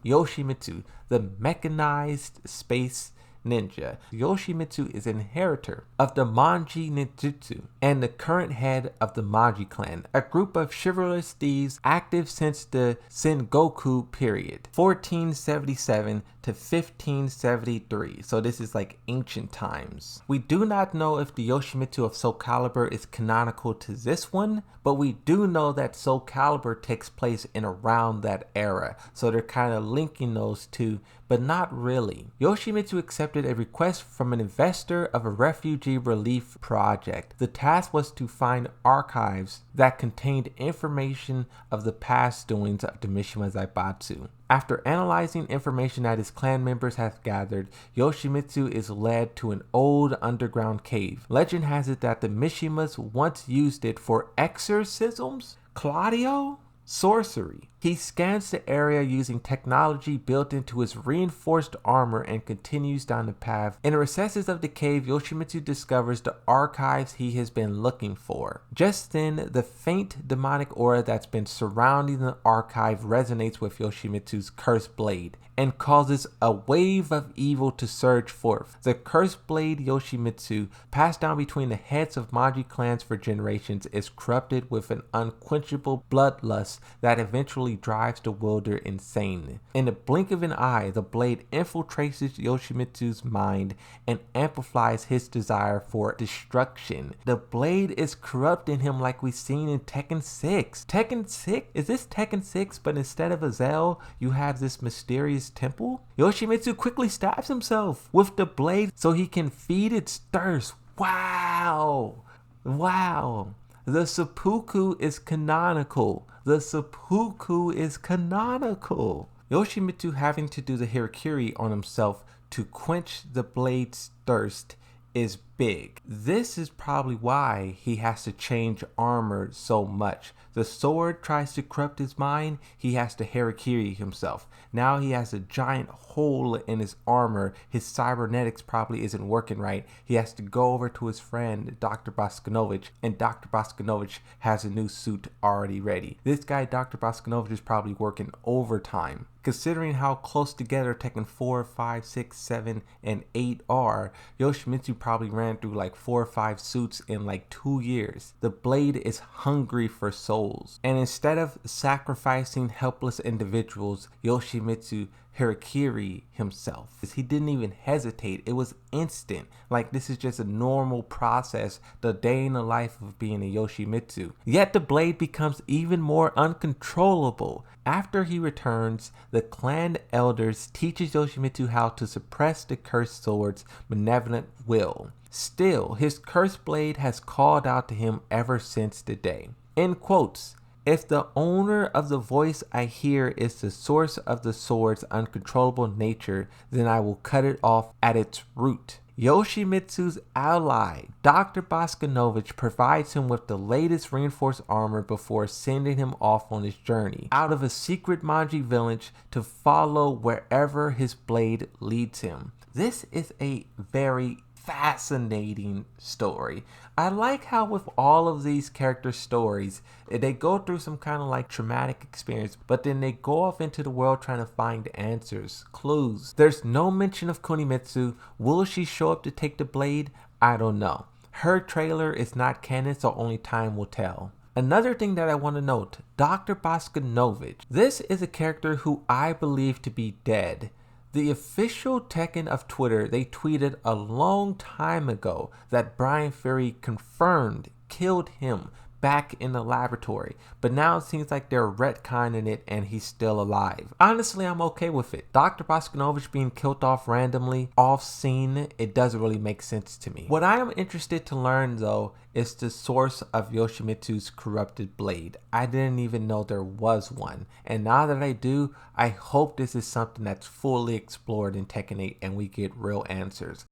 Yoshimitsu, the mechanized space ninja. Yoshimitsu is inheritor of the Manji Ninjutsu and the current head of the Manji clan, a group of chivalrous thieves active since the Sengoku period, 1477 to 1573. So this is like ancient times. We do not know if the Yoshimitsu of Soul Calibur is canonical to this one, but we do know that Soul Calibur takes place in around that era. So they're kind of linking those two, but not really. Yoshimitsu accepted a request from an investor of a refugee relief project. The task was to find archives that contained information of the past doings of the Mishima Zaibatsu. After analyzing information that his clan members have gathered, Yoshimitsu is led to an old underground cave. Legend has it that the Mishimas once used it for exorcisms? Claudio? Sorcery. He scans the area using technology built into his reinforced armor and continues down the path. In the recesses of the cave, Yoshimitsu discovers the archives he has been looking for. Just then, the faint demonic aura that's been surrounding the archive resonates with Yoshimitsu's cursed blade and causes a wave of evil to surge forth. The cursed blade Yoshimitsu, passed down between the heads of Manji clans for generations, is corrupted with an unquenchable bloodlust that eventually drives the wielder insane. In the blink of an eye, the blade infiltrates Yoshimitsu's mind and amplifies his desire for destruction. The blade is corrupting him like we've seen in Tekken 6. Tekken 6? Is this Tekken 6, but instead of a Zell, you have this mysterious temple? Yoshimitsu quickly stabs himself with the blade so he can feed its thirst. Wow! Wow! The seppuku is canonical. The seppuku is canonical. Yoshimitsu having to do the harakiri on himself to quench the blade's thirst is big. This is probably why he has to change armor so much. The sword tries to corrupt his mind, he has to harakiri himself. Now he has a giant hole in his armor, his cybernetics probably isn't working right. He has to go over to his friend, Dr. Boskanovich, and Dr. Boskanovich has a new suit already ready. This guy, Dr. Boskanovich, is probably working overtime. Considering how close together Tekken 4, 5, 6, 7, and 8 are, Yoshimitsu probably ran through like 4 or 5 suits in like 2 years. The blade is hungry for souls. And instead of sacrificing helpless individuals, Yoshimitsu harakiri himself. He didn't even hesitate. It was instant. Like this is just a normal process, the day in the life of being a Yoshimitsu. Yet the blade becomes even more uncontrollable. After he returns, the clan elders teaches Yoshimitsu how to suppress the cursed sword's malevolent will. Still, his cursed blade has called out to him ever since the day. In quotes, "If the owner of the voice I hear is the source of the sword's uncontrollable nature, then I will cut it off at its root." Yoshimitsu's ally, Dr. Boskanovich, provides him with the latest reinforced armor before sending him off on his journey out of a secret Manji village to follow wherever his blade leads him. This is a very fascinating story. I like how with all of these character stories, they go through some kind of like traumatic experience, but then they go off into the world trying to find answers, clues. There's no mention of Kunimitsu. Will she show up to take the blade? I don't know. Her trailer is not canon, so only time will tell. Another thing that I want to note, Dr. Boskanovich. This is a character who I believe to be dead. The official Tekken of Twitter, they tweeted a long time ago that Brian Fury confirmed killed him back in the laboratory, but now it seems like they're retconning it and he's still alive. Honestly, I'm okay with it. Dr. Boskanovich being killed off randomly, off scene, it doesn't really make sense to me. What I am interested to learn though is the source of Yoshimitsu's corrupted blade. I didn't even know there was one, and now that I do, I hope this is something that's fully explored in Tekken 8 and we get real answers.